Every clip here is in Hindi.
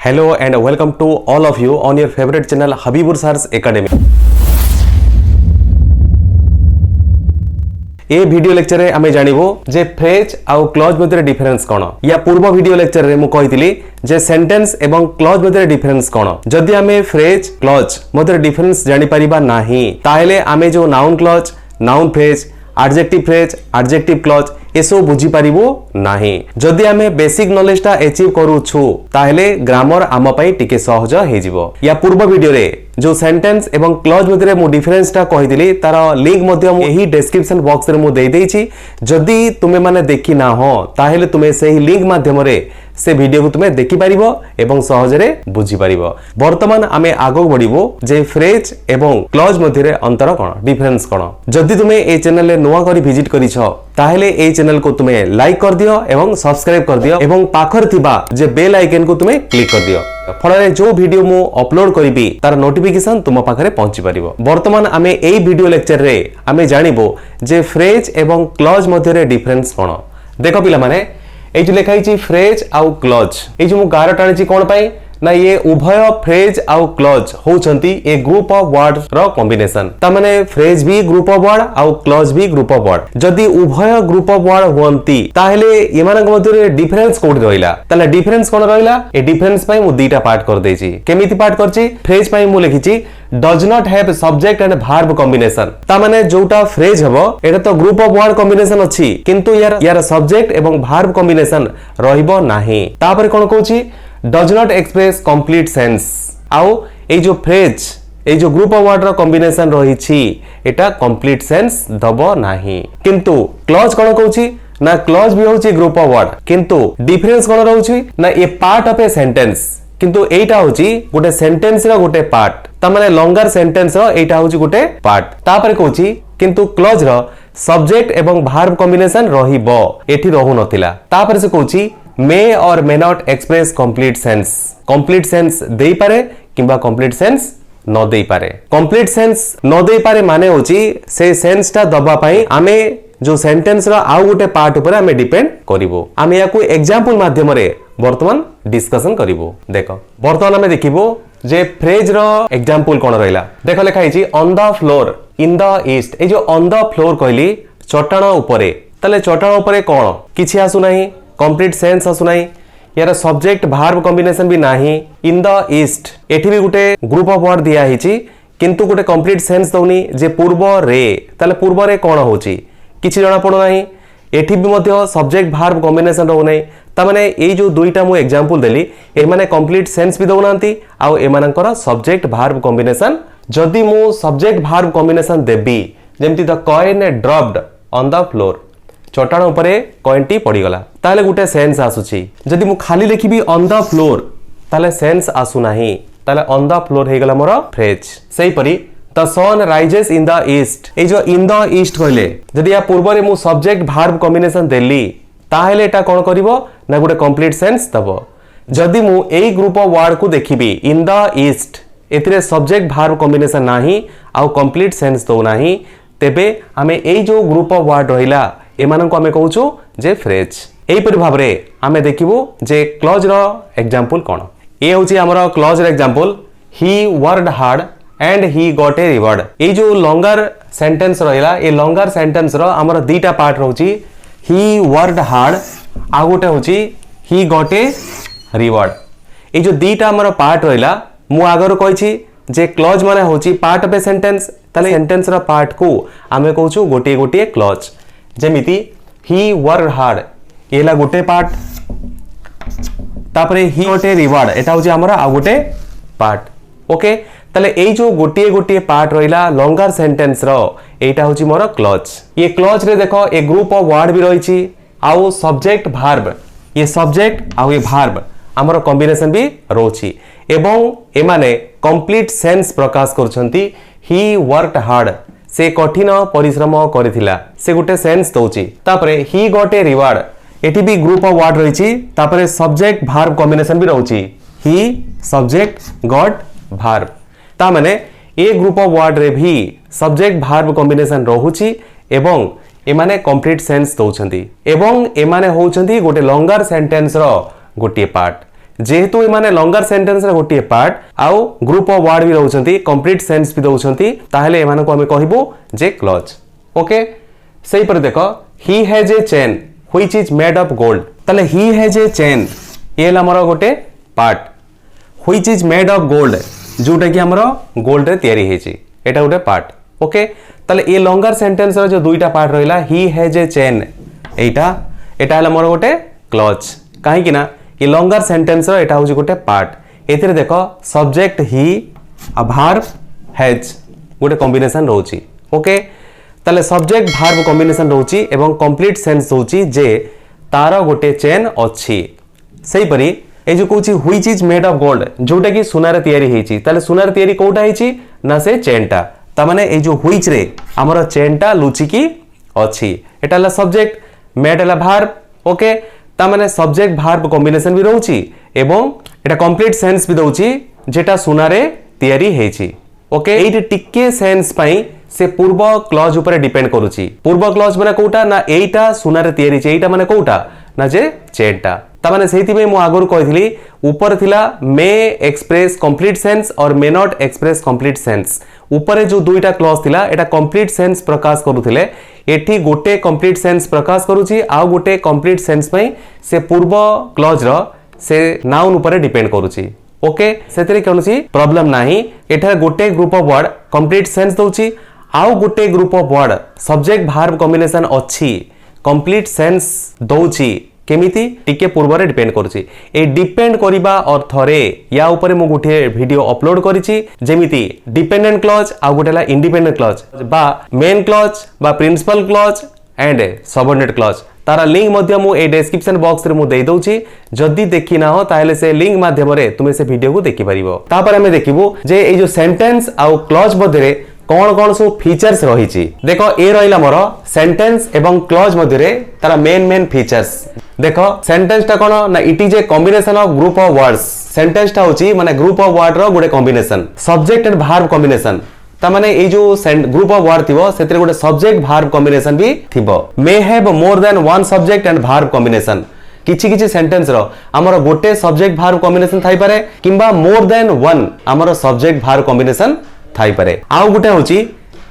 Hello and welcome to all of you on your favorite channel Habibur Sir's Academy. A video lecture रे आमे जानिबो जे फ्रेज आउ क्लॉज मध्य डिफरेंस कोन या पूर्व वीडियो लेक्चर रे मु कहितली जे सेंटेंस एवं क्लॉज मध्य डिफरेंस कोन जदि आमे फ्रेज क्लॉज मध्य डिफरेंस जानि परिबा नाही ताहेले आमे जो noun clause noun phrase adjective clause एसो बुझी पारिबो नाही जदि आमे बेसिक नॉलेज ता अचीव करूछु ताहेले ग्रामर आम पई टिके सहज हे जिवो या पूर्व वीडियो रे जो सेंटेंस एवं क्लॉज मध्य मु डिफरेंस ता कहिदिली तार लिंक मध्य मु एही डिस्क्रिप्शन बॉक्स रे मु देई देइछि जदि तुमे माने देखि ना हो ताहेले तुमे सेही लिंक माध्यम रे से वीडियो को तुमे देखि पारिबो एवं सहज रे बुझी पारिबो वर्तमान आमे आगो बढ़िबो जे फ्रेज एवं क्लॉज मध्य रे अंतर कोन डिफरेंस कोन जदि तुमे ए चैनल रे नुवा करी विजिट करिछो ताहेले ए चैनल को तुमे लाइक कर दियो एवं सब्सक्राइब कर दियो एवं पाखर थिबा जे बेल आइकन को तुमे क्लिक कर दियो फଳରେ जो वीडियो मु अपलोड करिबी तार नोटिफिकेशन तुम पाखरे पहुंची परिबो वर्तमान आमे एई वीडियो लेक्चर रे आमे जानिबो जे फ्रेज एवं क्लॉज मध्य रे डिफरेंस कोन देखो पिला माने एई जे लिखा हिची फ्रेज आउ क्लॉज एई जे मु गार टाणिची कोन पई ना ये उभय फ्रेज आउ क्लॉज होउछंती ए ग्रुप ऑफ वर्ड्स रो कॉम्बिनेशन ता माने फ्रेज भी ग्रुप ऑफ वर्ड आउ क्लॉज भी ग्रुप ऑफ वर्ड जदी उभय ग्रुप ऑफ वर्ड होंती ताहेले एमानक मध्य रे डिफरेंस कोड रहिला ताले डिफरेंस कोन रहिला ए डिफरेंस पई मु दुईटा पार्ट कर देछि केमिति पार्ट करछि फ्रेज पई मु लिखिछि does not have subject and verb combination ता माने जोटा फ्रेज हबो एटा तो ग्रुप ऑफ वर्ड कॉम्बिनेशन अछि किंतु यार सब्जेक्ट एवं वर्ब कॉम्बिनेशन रहिबो नाही तापर कोन कहूछि does not express complete sense आउ ए जो फ्रेज ए जो ग्रुप ऑफ वर्ड रो कॉम्बिनेशन रही छी एटा कंप्लीट सेंस दबो नाही किंतु क्लॉज कोन कहूची ना क्लॉज भी होची ग्रुप ऑफ वर्ड किंतु डिफरेंस कोन रहउची ना ए पार्ट ऑफ ए सेंटेंस किंतु एटा होची गोटे सेंटेंस रो गोटे पार्ट ता माने लॉन्गर सेंटेंस रो एटा होची गोटे पार्ट तापर कहूची किंतु क्लॉज रो सब्जेक्ट एवं वर्ब कॉम्बिनेशन रहिबो एठी रहु नथिला तापर से कहूची may or may not express complete sense देई पारे किंबा complete sense न देई पारे complete sense न देई पारे माने होची से सेंस ता दबा पई आमे जो सेंटेंस रो आउ गोटे पार्ट ऊपर आमे डिपेंड करिवो आमे याकू एग्जांपल माध्यम रे वर्तमान डिस्कशन करिवो देखो वर्तमान आमे देखिबो जे फ्रेज रो एग्जांपल कोन रहिला देखो लेखा हिची on the floor in the east ए जो ऑन द फ्लोर कहली चट्टान ऊपरे तले चट्टान ऊपरे कोन किछि आसु नाही कंप्लीट सेंस आसु नाही यार सब्जेक्ट वर्ब कॉम्बिनेशन भी नाही इन द ईस्ट एठी भी गुटे ग्रुप ऑफ वर्ड दिया हिची किंतु गुटे कंप्लीट सेंस दउनी जे पूर्व रे ताले पूर्व रे कोन होची किछि जणा पडो नाही एठी भी मध्य सब्जेक्ट वर्ब कॉम्बिनेशन रहउ नाही ता माने ए जो दुईटा मु एग्जांपल देली ए माने कंप्लीट सेंस भी दउनांती आ ए मानकर सब्जेक्ट वर्ब कॉम्बिनेशन जदी मु सब्जेक्ट वर्ब कॉम्बिनेशन देबी जेमति the coin dropped on the floor चट्टान उपरे कॉइनटी पड़ी गला ताले गुटे सेंस आसुची जदि मु खाली लिखिबी ऑन द फ्लोर ताले सेंस आसु नाही ताले ऑन द फ्लोर हे गला मोर फ्रेज सेही परी the sun rises in the east ए जो इन द ईस्ट कहले जदि या पूर्व रे मु सब्जेक्ट वर्ब कॉम्बिनेशन देली ताहेले एटा कोन करिवो ना गुटे कंप्लीट सेंस दबो जदि मु एई ग्रुप ऑफ वर्ड को देखिबी इन द ईस्ट एथिरे सब्जेक्ट वर्ब कॉम्बिनेशन नाही आ कंप्लीट सेंस दो नाही तेबे हमें एई जो ग्रुप ऑफ वर्ड रहिला एमाननको आमे कहूछु जे फ्रेज एई परि भाबरे आमे देखिबो जे क्लॉज रो एग्जांपल कोन ए होची हमरो क्लॉज रो example he worked hard and he got a reward ए जो लॉन्गर सेंटेंस रहिला ए लॉन्गर सेंटेंस रो हमरो दीटा पार्ट रहउची ही वर्कड हार्ड आ गोटे होची ही गॉट ए रिवॉर्ड ए जो दीटा हमरो पार्ट रहिला मु आगर कहिछि जे क्लॉज माने होची पार्ट ऑफ ए सेंटेंस ताले सेंटेंस रो पार्ट को आमे कहूछु गोटे गोटे क्लॉज जेमिति ही वर्क हार्ड एला गोटे पार्ट तापरे ही गोटे रिवार्ड एटा होची हमरा आ गोटे पार्ट ओके तले एई जो गोटे गोटे पार्ट रहिला लॉन्गर सेंटेंस रो एटा होची मोर क्लॉज ये क्लॉज रे देखो ए ग्रुप ऑफ वर्ड भी रहिची आउ सब्जेक्ट वर्ब ये सब्जेक्ट आउ ये वर्ब हमर कॉम्बिनेशन भी रोची एवं एमाने कंप्लीट सेंस प्रकाश करछंती ही वर्कड हार्ड से कठिन परिश्रम करिथिला से गुटे सेंस दउची तापरे ही गॉट ए रिवार्ड एठी भी ग्रुप ऑफ वर्ड रहिची तापरे सब्जेक्ट वर्ब कॉम्बिनेशन भी रहउची ही सब्जेक्ट गॉट वर्ब ता माने ए ग्रुप ऑफ वर्ड रे भी सब्जेक्ट वर्ब कॉम्बिनेशन रहउची एवं एमाने कंप्लीट सेंस दउछंती एवं एमाने होउछंती गोटे लॉन्गर सेंटेंस रो गोटे पार्ट जेहेतु एमाने लॉन्गर सेंटेंस रे गोटे पार्ट आउ ग्रुप ऑफ वर्ड भी रहउछंती कंप्लीट सेंस भी दउछंती ताहेले एमाने को हमें कहबो जे क्लॉज ओके सही पर देखो he has a chain which is made of gold ताले ही हैज ए चेन ये हमर गोटे part which is made of gold जोटा कि हमर गोल्ड रे तयारी हेची एटा गोटे पार्ट ओके ताले ये लॉन्गर सेंटेंस रो जो दुईटा पार्ट रहिला ही हैज ए चेन एटा एटा हला मोर गोटे क्लॉज काहे कि ना ये लॉन्गर सेंटेंस रो एटा होची गोटे पार्ट एथिरे देखो सब्जेक्ट ही आ वर्ब हैज गोटे कॉम्बिनेशन रहउची ओके ताले सब्जेक्ट वर्ब कॉम्बिनेशन रहउची एवं कंप्लीट सेंस होची जे तार गोटे चेन अछि सही परी ए जो कहूची which is made of gold जोटा कि सुनार तयारी हेची ताले सुनार तयारी कोटा हेची ना से चेनटा ता माने ए जो व्हिच रे हमर चेनटा लुची की अछि एटा ला सब्जेक्ट मेड ला वर्ब ओके ता माने सब्जेक्ट वर्ब कॉम्बिनेशन भी रहउची एवं एटा कंप्लीट सेंस भी दउची जेटा सुनारे तयारी हेची ओके एइटे टिके सेंस पई से पूर्व क्लॉज ऊपर डिपेंड करूची पूर्व क्लॉज माने कोटा ना एइटा सुनारे तयारी छै एइटा माने कोटा ना जे चेनटा ता माने सेहिति में मु आगुर कहिथली ऊपर थिला मे एक्सप्रेस कंप्लीट सेंस और may not express complete sense ऊपर जो दुईटा क्लॉज थिला एटा कंप्लीट सेंस प्रकाश करूथिले एठी गोटे कंप्लीट सेंस प्रकाश करूची आ गोटे कंप्लीट सेंस पई से पूर्व क्लॉज रो से नाउन ऊपर डिपेंड करूची ओके सेतरे कोनसी प्रॉब्लम नाही एठा गोटे group of word complete sense दउची आउ गोटे group of word subject verb combination अछि कंप्लीट सेंस दउची केमिति टिके पूर्व रे डिपेंड करूची ए डिपेंड करिबा अर्थ रे या ऊपर मु गुटे वीडियो अपलोड करिची जेमिति डिपेंडेंट क्लॉज आ गुटेला इंडिपेंडेंट क्लॉज बा मेन क्लॉज बा principal clause and subordinate clause तारा लिंक मध्य मु ए डिस्क्रिप्शन बॉक्स रे मु देई दउची जदी देखि ना हो ताहेले से लिंक माध्यम रे तुमे से वीडियो को देखि परिबो तापर हमें देखिबो जे ए जो सेंटेंस आ क्लॉज मध्य रे कौन कौन सब फीचर्स रही देखो ए रहा मोर सेंटेंस एवं क्लॉज मध्य तार मेन फीचर्स देखो सेंटेंस टा कौन ना it is A combination of group of words sentence टा होची माने ग्रुप ऑफ वर्ड रो गोटे combination subject and verb combination ता माने ए जो ग्रुप ऑफ वर्ड थिबो सेतरे गोटे सब्जेक्ट वर्ब कॉम्बिनेशन भी थिबो may have more than one subject and verb combination किछि किछि सेंटेंस रो हमर गोटे सब्जेक्ट वर्ब कॉम्बिनेशन थाई पारे किंबा मोर देन वन हमर सब्जेक्ट वर्ब कॉम्बिनेशन थाई पारे आउ गुटे होची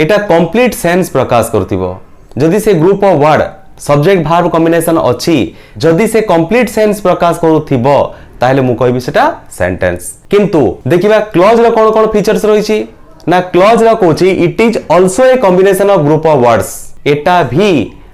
एटा कंप्लीट सेंस प्रकाश करथिबो जदी से group of word subject verb combination अछि जदी से कंप्लीट सेंस प्रकाश करथिबो ताहेले मु कहबी सेटा सेंटेंस किंतु देखिबा क्लॉज रो कोन कोन फीचर्स रहिछि ना क्लॉज रो कोची it is also a combination of group of words एटा भी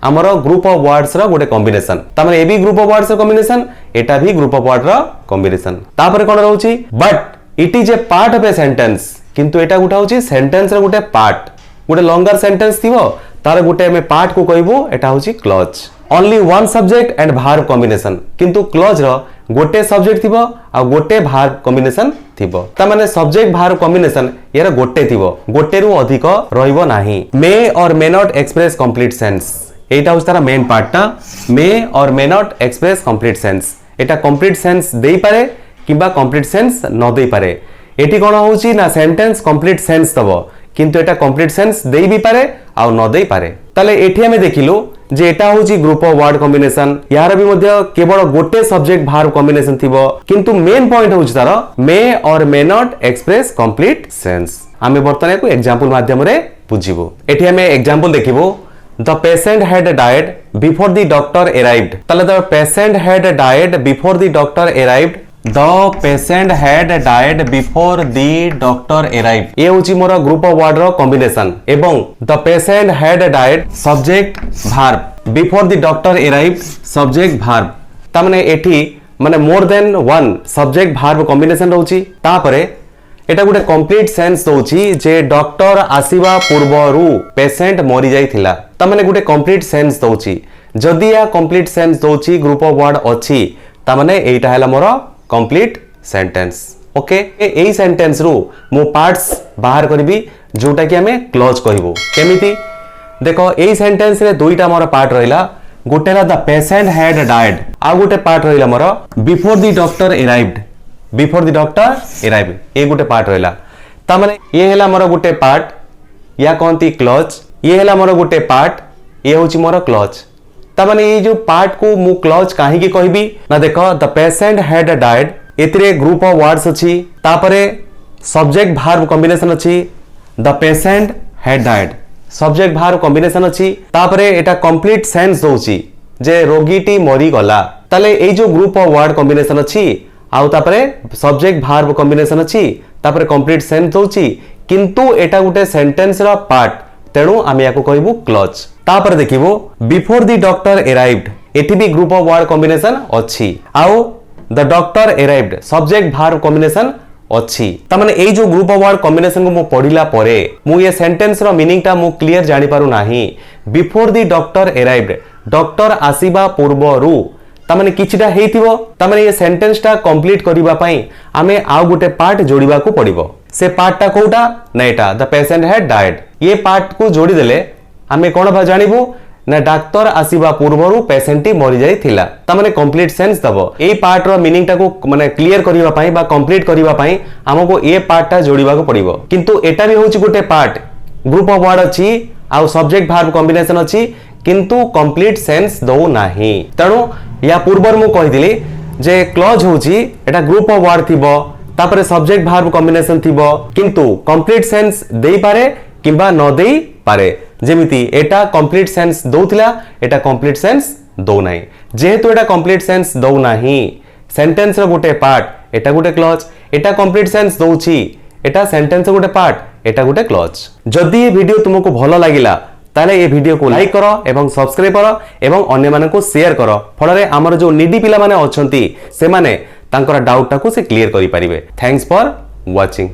हमरो ग्रुप ऑफ वर्ड्स रो गोटे कॉम्बिनेशन ता माने ए भी ग्रुप ऑफ वर्ड्स रो कॉम्बिनेशन एटा भी ग्रुप ऑफ वर्ड रो कॉम्बिनेशन तापर कोन रहउछि but it is a part of a sentence किंतु एटा गुटा होची सेंटेंस रे गुटे पार्ट गुटे लॉन्गर सेंटेंस थिबो तार गुटे हमें पार्ट को कहबो एटा होची clause only one subject and verb combination किंतु क्लॉज रो गोटे सब्जेक्ट थिबो आ गोटे वर्ब कॉम्बिनेशन थिबो ता माने सब्जेक्ट वर्ब कॉम्बिनेशन यार गोटे थिबो गोटे रु अधिक रहइबो नाही मे or may not express complete sense एटा होची तारा main पार्टटा may or may not express complete sense Etah complete sense देई पारे किबा कंप्लीट सेंस न देई पारे एटी कोन होची ना सेंटेंस कंप्लीट सेंस दबो किंतु एटा कंप्लीट सेंस देई भी पारे आ न देई पारे ताले एठी हमें देखिलु जे एटा होची ग्रुप ऑफ वर्ड कॉम्बिनेशन यार भी मध्य केवल गोटे सब्जेक्ट वर्ब कॉम्बिनेशन थिबो किंतु मेन पॉइंट होची तार may or may not express complete sense हमें बर्तमान को एग्जांपल माध्यम रे बुझिबो एठी हमें एग्जांपल देखिबो the patient had died before the doctor arrived ताले the patient had died before the doctor arrived The patient had died before the doctor arrived ये होची मोर ग्रुप ऑफ वर्ड रो कॉम्बिनेशन एवं the patient had died subject verb before the doctor arrived subject verb ता माने एठी माने more than one subject verb combination रहउची तापरे एटा गुटे कंप्लीट सेंस दउची जे डॉक्टर आसीबा पूर्वरु पेशेंट मरि जाइथिला ता माने गुटे कंप्लीट सेंस दउची जदी या कंप्लीट सेंस दउची ग्रुप ऑफ वर्ड अछि ता माने एटा हैला मोर कंप्लीट सेंटेंस ओके एई सेंटेंस रु मो पार्ट्स बाहर करबी जोटा कि हमें क्लॉज कहबो केमिति देखो एई सेंटेंस रे दुईटा मोर पार्ट रहिला गोटेला द पेशेंट हैड डाइड आ गोटे पार्ट रहिला मोर before the doctor arrived before the doctor arrived ए गोटे पार्ट रहिला ता माने ये हैला मोर गोटे पार्ट या कोनती क्लॉज ये हैला मोर गोटे पार्ट ये होची मोर क्लॉज ता माने ये जो पार्ट को मु क्लॉज काहे की कहबी ना देखो द पेशेंट हैड डाइड एतिरे ग्रुप ऑफ वर्ड्स अछि तापरे सब्जेक्ट भार्ब कॉम्बिनेशन अछि the patient had died subject verb combination अछि तापरे एटा कंप्लीट सेंस दोछि जे रोगीटी मरी गला ताले ए जो ग्रुप ऑफ वर्ड कॉम्बिनेशन अछि आउ तापरे सब्जेक्ट भार्ब कॉम्बिनेशन अछि तापरे कंप्लीट सेंस दोछि किंतु एटा गुटे सेंटेंस रा पार्ट तेणु आमे याको कहबो क्लज तापर देखिबो बिफोर द डॉक्टर अराइव्ड एठी भी ग्रुप ऑफ वर्ड कॉम्बिनेशन अछि आउ the doctor arrived subject verb combination अछि त माने ए जो ग्रुप ऑफ वर्ड कॉम्बिनेशन को मु पढिला परे मु ये सेंटेंस रो मीनिंग ता मु क्लियर जानि पारु नाही before the doctor arrived doctor आसीबा पूर्वरु त माने किछिटा हेइथिबो त माने ये सेंटेंस ता कंप्लीट करिबा पई आमे आउ गुटे पार्ट जोड़िबा को पड़िबो से पार्ट ता कोउटा नैटा द पेशेंट हैड डाइड ये पार्ट को जोड़ी देले आमे कोन भा जानिबो ना डाक्टर आसीबा पूर्वरु पेशेंट मरि जाई थिला त माने कंप्लीट सेंस दबो ए पार्ट रो मीनिंग ता को माने क्लियर करिबा पई बा कंप्लीट करिबा पई हमको ए पार्ट ता जोड़िबा को पड़िबो किंतु एटा भी होची गुटे पार्ट ग्रुप ऑफ वर्ड अछि आ सब्जेक्ट भार्ब कॉम्बिनेशन अछि किंतु कंप्लीट सेंस दो नाही तणु या पूर्वर मु कहिदिली जे क्लॉज होची एटा ग्रुप ऑफ वर्ड थिबो तापरे सब्जेक्ट भार्ब कॉम्बिनेशन थिबो किंतु कंप्लीट सेंस देई पारे किबा न देई पारे जेमिति एटा कंप्लीट सेंस दउथिला एटा कंप्लीट सेंस दो नाही जेहेतु एटा कंप्लीट सेंस दो नाही सेंटेंस रो गुटे पार्ट एटा गुटे क्लॉज एटा कंप्लीट सेंस दउची एटा सेंटेंस रो गुटे पार्ट एटा गुटे क्लॉज जदि ये वीडियो तुमको भलो लागिला ताले ये वीडियो को लाइक करो एवं सब्सक्राइब करो एवं अन्य माने को शेयर करो फଳରେ हमर जो निडी पिला माने अछंती से माने तांकर डाउट टा को से क्लियर करि परिबे थैंक्स फॉर वाचिंग।